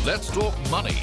Let's talk money.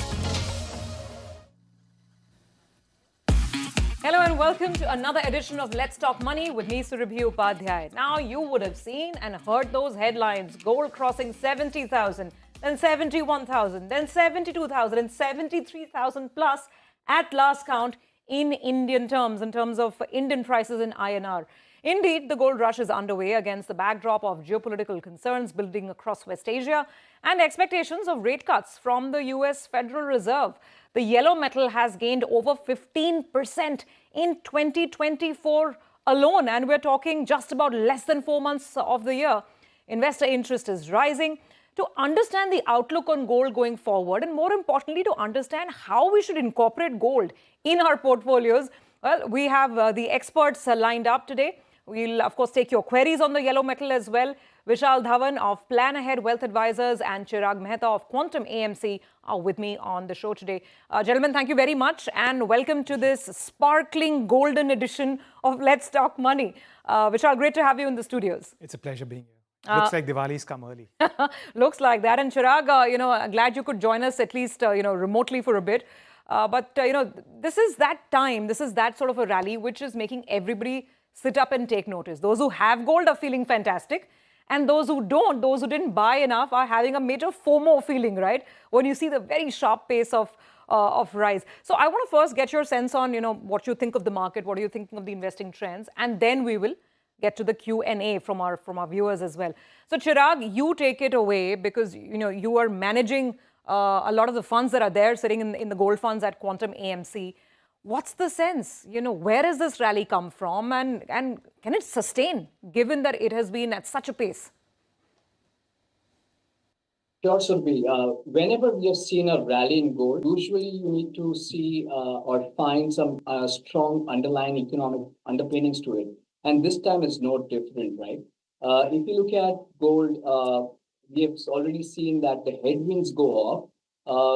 Hello and welcome to another edition of Let's Talk Money with me, Surabhi Upadhyay. Now, you would have seen and heard those headlines: gold crossing 70,000, then 71,000, then 72,000 and 73,000 plus at last count in Indian terms, in terms of Indian prices in INR. Indeed, the gold rush is underway against the backdrop of geopolitical concerns building across West Asia and expectations of rate cuts from the US Federal Reserve. The yellow metal has gained over 15% in 2024 alone, and we're talking just about less than 4 months of the year. Investor interest is rising. To understand the outlook on gold going forward, and more importantly, to understand how we should incorporate gold in our portfolios, well, we have the experts lined up today. We'll, of course, take your queries on the yellow metal as well. Vishal Dhawan of Plan Ahead Wealth Advisors and Chirag Mehta of Quantum AMC are with me on the show today. Gentlemen, thank you very much and welcome to this sparkling golden edition of Let's Talk Money. Vishal, great to have you in the studios. It's a pleasure being here. Looks like Diwali's come early. Looks like that. And Chirag, glad you could join us at least, remotely for a bit. But this is that time, this is that sort of a rally which is making everybody sit up and take notice. Those who have gold are feeling fantastic. And those who don't, those who didn't buy enough are having a major FOMO feeling, right? When you see the very sharp pace of rise. So I want to first get your sense on, what you think of the market, what are you thinking of the investing trends, and then we will get to the Q&A from our viewers as well. So Chirag, you take it away because, you are managing a lot of the funds that are there sitting in the gold funds at Quantum AMC. What's the sense? Where has this rally come from and can it sustain given that it has been at such a pace? Sure, Surabhi. Whenever we have seen a rally in gold, usually you need to see or find some strong underlying economic underpinnings to it. And this time is no different, right? If you look at gold, we have already seen that the headwinds go off.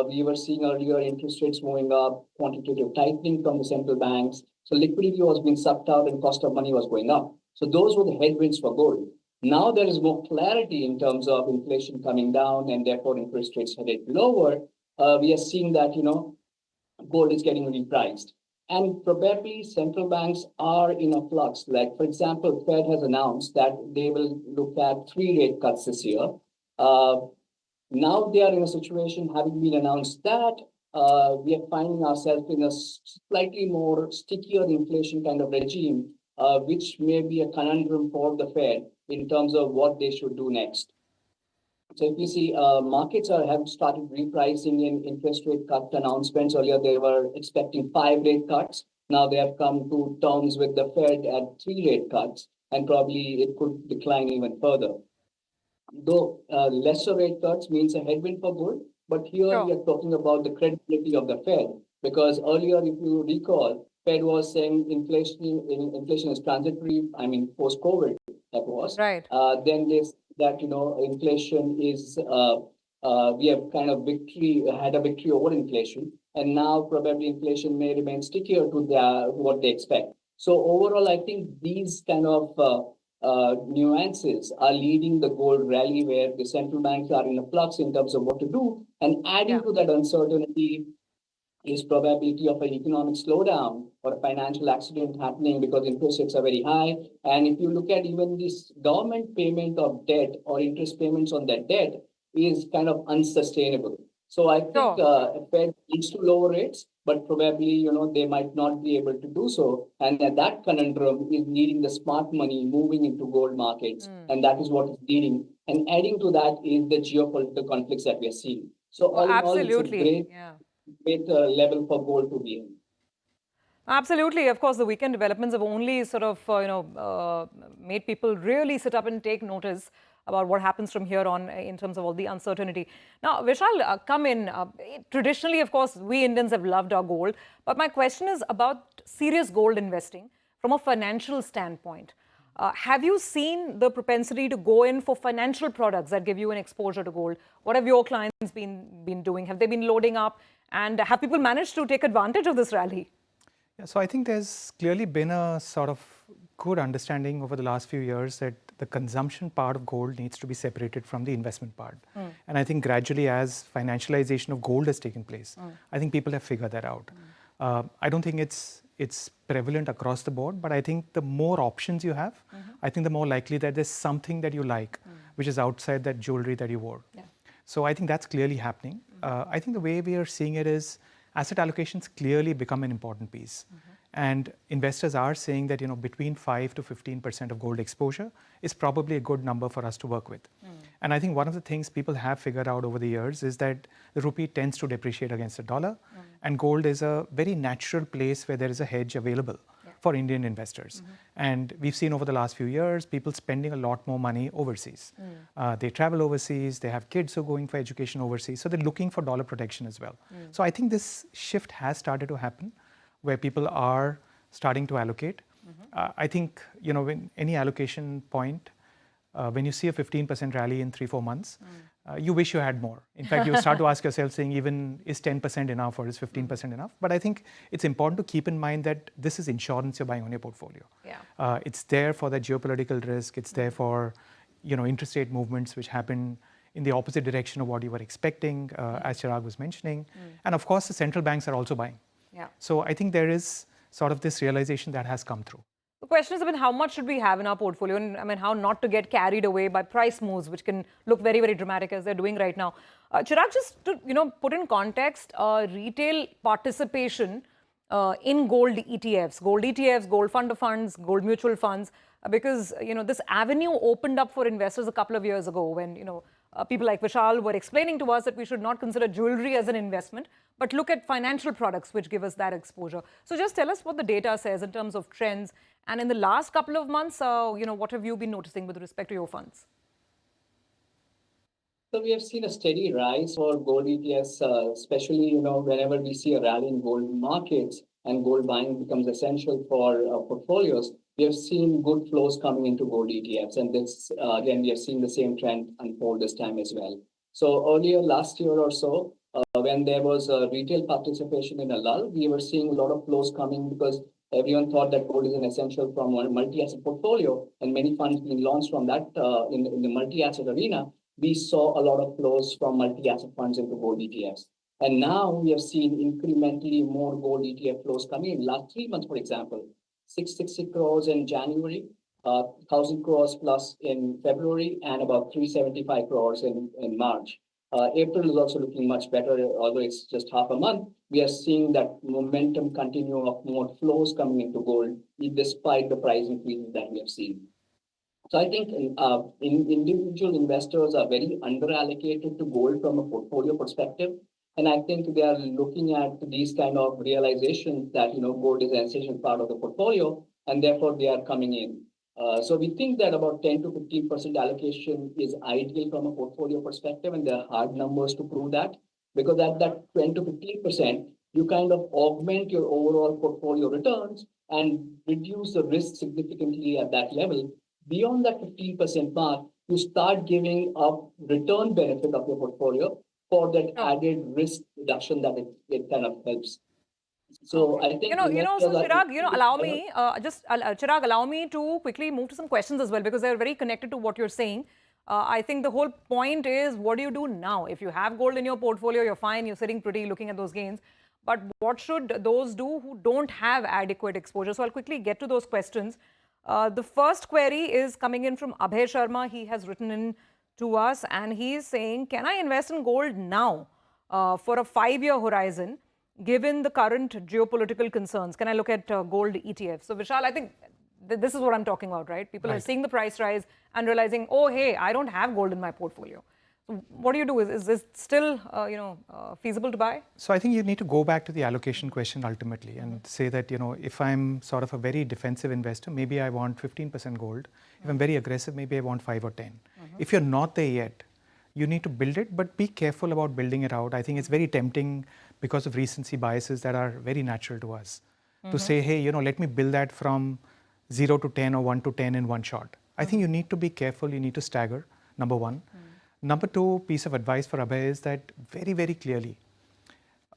We were seeing earlier interest rates moving up, quantitative tightening from the central banks. So liquidity was being sucked out and cost of money was going up. So those were the headwinds for gold. Now there is more clarity in terms of inflation coming down and therefore interest rates headed lower. We are seeing that, gold is getting repriced. And probably central banks are in a flux. Like, for example, Fed has announced that they will look at 3 rate cuts this year. Now they are in a situation, having been announced that, we are finding ourselves in a slightly more stickier inflation kind of regime, which may be a conundrum for the Fed in terms of what they should do next. So if you see, markets have started repricing in interest rate cut announcements. Earlier, they were expecting 5 rate cuts. Now they have come to terms with the Fed at 3 rate cuts, and probably it could decline even further. Though lesser rate cuts means a headwind for gold, but here we are talking about the credibility of the Fed, because earlier, if you recall, Fed was saying inflation is transitory. I mean, post-COVID, that was. Right. Then they said that inflation is we have kind of had a victory over inflation, and now probably inflation may remain stickier to what they expect. So overall, I think these kind of nuances are leading the gold rally, where the central banks are in a flux in terms of what to do, and adding to that uncertainty is probability of an economic slowdown or a financial accident happening because interest rates are very high. And if you look at even this government payment of debt or interest payments on that debt is kind of unsustainable. So I think Fed needs to lower rates, but probably, they might not be able to do so. And that conundrum is needing the smart money moving into gold markets. And that is what is leading. And adding to that is the geopolitical conflicts that we are seeing. So all in all, it's a great level for gold to be in. Absolutely. Of course, the weekend developments have only sort of, made people really sit up and take notice about what happens from here on in terms of all the uncertainty. Now, Vishal, come in. Traditionally, of course, we Indians have loved our gold. But my question is about serious gold investing from a financial standpoint. Have you seen the propensity to go in for financial products that give you an exposure to gold? What have your clients been doing? Have they been loading up? And have people managed to take advantage of this rally? Yeah, so I think there's clearly been a sort of good understanding over the last few years that the consumption part of gold needs to be separated from the investment part. And I think gradually as financialization of gold has taken place, I think people have figured that out. I don't think it's prevalent across the board, but I think the more options you have, I think the more likely that there's something that you like, which is outside that jewelry that you wore. Yeah. So I think that's clearly happening. I think the way we are seeing it is asset allocations clearly become an important piece. And investors are saying that, between 5 to 15% of gold exposure is probably a good number for us to work with. And I think one of the things people have figured out over the years is that the rupee tends to depreciate against the dollar, and gold is a very natural place where there is a hedge available for Indian investors. And we've seen over the last few years, people spending a lot more money overseas. They travel overseas, they have kids who are going for education overseas, so they're looking for dollar protection as well. So I think this shift has started to happen, where people are starting to allocate. I think, when any allocation point, when you see a 15% rally in 3-4 months, you wish you had more. In fact, you start to ask yourself saying, even is 10% enough or is 15% enough? But I think it's important to keep in mind that this is insurance you're buying on your portfolio. Yeah. It's there for the geopolitical risk. It's there for, interest rate movements which happen in the opposite direction of what you were expecting, as Chirag was mentioning. And of course, the central banks are also buying. Yeah. So I think there is sort of this realization that has come through. The question is, how much should we have in our portfolio, and how not to get carried away by price moves, which can look very, very dramatic as they're doing right now. Chirag, just to put in context, retail participation in gold ETFs, gold fund of funds, gold mutual funds, because this avenue opened up for investors a couple of years ago when people like Vishal were explaining to us that we should not consider jewelry as an investment, but look at financial products which give us that exposure. So just tell us what the data says in terms of trends. And in the last couple of months, what have you been noticing with respect to your funds? So we have seen a steady rise for gold ETFs, especially, whenever we see a rally in gold markets and gold buying becomes essential for portfolios, we have seen good flows coming into gold ETFs. And this, again, we have seen the same trend unfold this time as well. So earlier last year or so, when there was a retail participation in a lull, we were seeing a lot of flows coming because everyone thought that gold is an essential from a multi-asset portfolio, and many funds being launched from that in the multi-asset arena. We saw a lot of flows from multi-asset funds into gold ETFs. And now we have seen incrementally more gold ETF flows coming in. Last 3 months, for example, 660 crores in January, 1,000 crores plus in February, and about 375 crores in March. April is also looking much better, although it's just half a month. We are seeing that momentum continue of more flows coming into gold, despite the price increases that we have seen. So I think individual investors are very underallocated to gold from a portfolio perspective. And I think they are looking at these kind of realizations that, gold is an essential part of the portfolio, and therefore they are coming in. So we think that about 10 to 15% allocation is ideal from a portfolio perspective, and there are hard numbers to prove that, because at that 10 to 15%, you kind of augment your overall portfolio returns and reduce the risk significantly at that level. Beyond that 15% mark, you start giving up return benefit of your portfolio for that added risk reduction that it kind of helps. So I think so Chirag, allow me Chirag, allow me to quickly move to some questions as well, because they're very connected to what you're saying. I think the whole point is, what do you do now? If you have gold in your portfolio, you're fine, you're sitting pretty looking at those gains. But what should those do who don't have adequate exposure? So I'll quickly get to those questions. The first query is coming in from Abhay Sharma. He has written in to us and he is saying, can I invest in gold now for a 5-year horizon, given the current geopolitical concerns? Can I look at gold ETF? So Vishal, I think this is what I'm talking about, right? People are seeing the price rise and realizing, oh, hey, I don't have gold in my portfolio. So what do you do? Is this still, feasible to buy? So I think you need to go back to the allocation question ultimately and say that, if I'm sort of a very defensive investor, maybe I want 15% gold. If I'm very aggressive, maybe I want 5 or 10. If you're not there yet, you need to build it, but be careful about building it out. I think it's very tempting because of recency biases that are very natural to us to say, hey, let me build that from 0 to 10 or 1 to 10 in one shot. I think you need to be careful. You need to stagger, number one. Number two piece of advice for Abhay is that very, very clearly,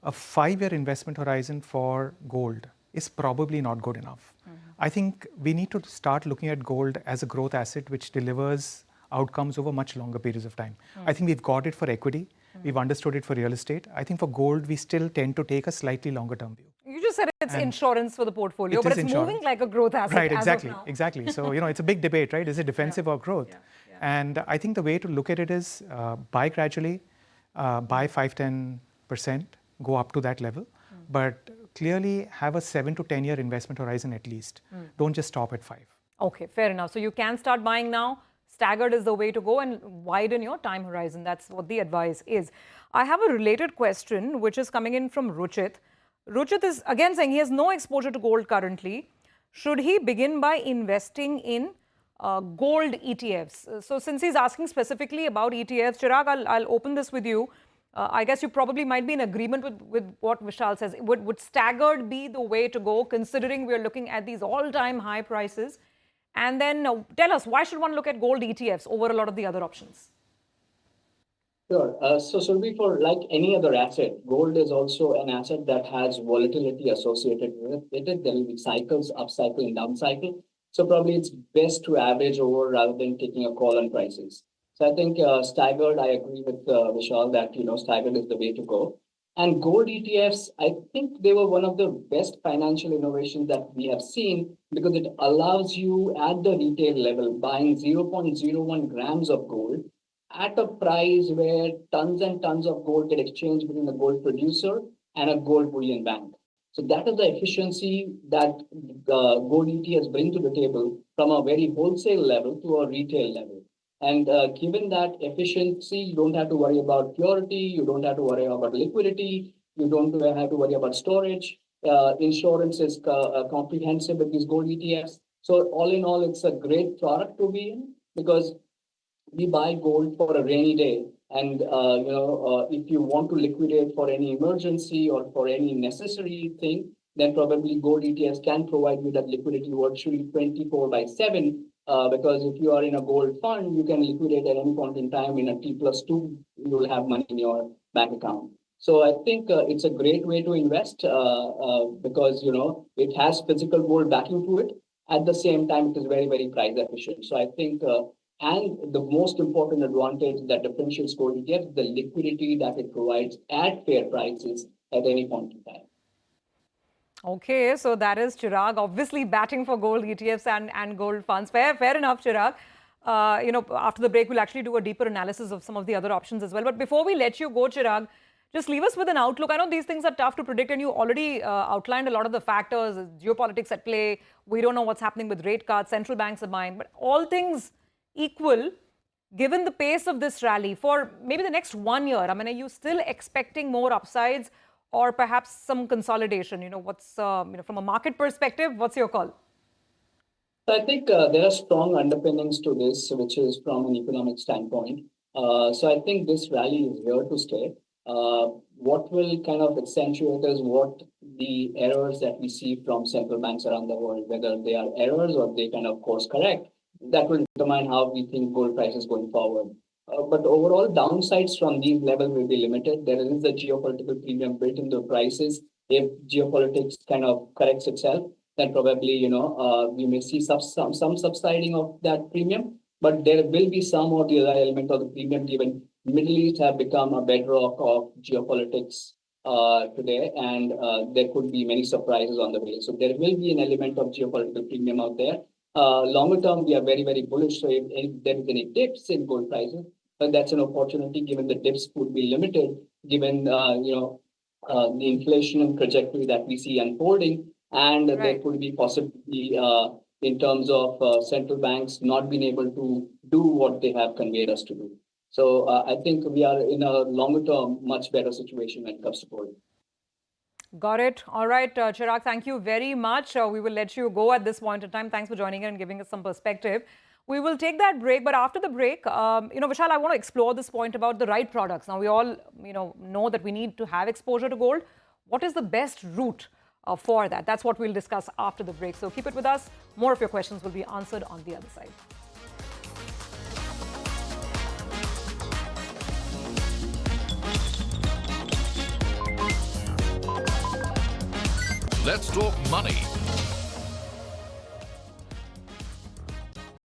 a 5-year investment horizon for gold is probably not good enough. I think we need to start looking at gold as a growth asset which delivers outcomes over much longer periods of time. I think we've got it for equity. We've understood it for real estate. I think for gold, we still tend to take a slightly longer term view. You just said it's insurance for the portfolio, but it's moving like a growth asset. Right, exactly, as of now. exactly. So, it's a big debate, right? Is it defensive or growth? And I think the way to look at it is buy gradually, buy 5-10%, go up to that level, but clearly have a 7 to 10 year investment horizon at least. Don't just stop at 5. Okay, fair enough. So you can start buying now. Staggered is the way to go, and widen your time horizon. That's what the advice is. I have a related question which is coming in from Ruchit. Ruchit is again saying he has no exposure to gold currently. Should he begin by investing in gold ETFs? So since he's asking specifically about ETFs, Chirag, I'll open this with you. I guess you probably might be in agreement with what Vishal says. Would staggered be the way to go, considering we're looking at these all-time high prices? And then tell us, why should one look at gold ETFs over a lot of the other options? Sure. So Surabhi, for like any other asset, gold is also an asset that has volatility associated with it. There will be cycles, up cycle and down cycle. So probably it's best to average over rather than taking a call on prices. So I think staggered, I agree with Vishal that, staggered is the way to go. And gold ETFs, I think they were one of the best financial innovations that we have seen because it allows you at the retail level buying 0.01 grams of gold at a price where tons and tons of gold get exchanged between a gold producer and a gold bullion bank. So that is the efficiency that gold ETFs bring to the table from a very wholesale level to a retail level. And given that efficiency, you don't have to worry about purity, you don't have to worry about liquidity, you don't have to worry about storage. Insurance is comprehensive with these gold ETFs. So all in all, it's a great product to be in because we buy gold for a rainy day. And, if you want to liquidate for any emergency or for any necessary thing, then probably gold ETFs can provide you that liquidity virtually 24/7. Because if you are in a gold fund, you can liquidate at any point in time in a T+2, you will have money in your bank account. So I think it's a great way to invest because, it has physical gold backing to it. At the same time, it is very, very price efficient. So I think, and the most important advantage that differentiates gold ETFs is the liquidity that it provides at fair prices at any point in time. Okay, so that is Chirag, obviously batting for gold ETFs and gold funds. Fair enough, Chirag. After the break, we'll actually do a deeper analysis of some of the other options as well. But before we let you go, Chirag, just leave us with an outlook. I know these things are tough to predict, and you already outlined a lot of the factors, geopolitics at play. We don't know what's happening with rate cuts, central banks are buying. But all things equal, given the pace of this rally for maybe the next 1 year, are you still expecting more upsides? Or perhaps some consolidation, what's, from a market perspective, what's your call? I think there are strong underpinnings to this, which is from an economic standpoint. So I think this rally is here to stay. What will kind of accentuate is what the errors that we see from central banks around the world, whether they are errors or they kind of course correct, that will determine how we think gold prices going forward. But overall, downsides from these levels will be limited. There is a geopolitical premium built into prices. If geopolitics kind of corrects itself, then probably, we may see some subsiding of that premium. But there will be some or the other element of the premium given Middle East have become a bedrock of geopolitics today. And there could be many surprises on the way. So there will be an element of geopolitical premium out there. Longer term, we are very, very bullish. So if there is any dips in gold prices, but that's an opportunity given the dips would be limited, given, the inflation trajectory that we see unfolding. And there could be possibly in terms of central banks not being able to do what they have conveyed us to do. So I think we are in a longer term, much better situation when it comes to gold. Got it. All right, Chirag, thank you very much. We will let you go at this point in time. Thanks for joining in and giving us some perspective. We will take that break, but after the break, Vishal, I want to explore this point about the right products. Now, we all, know that we need to have exposure to gold. What is the best route for that? That's what we'll discuss after the break. So keep it with us. More of your questions will be answered on the other side. Let's talk money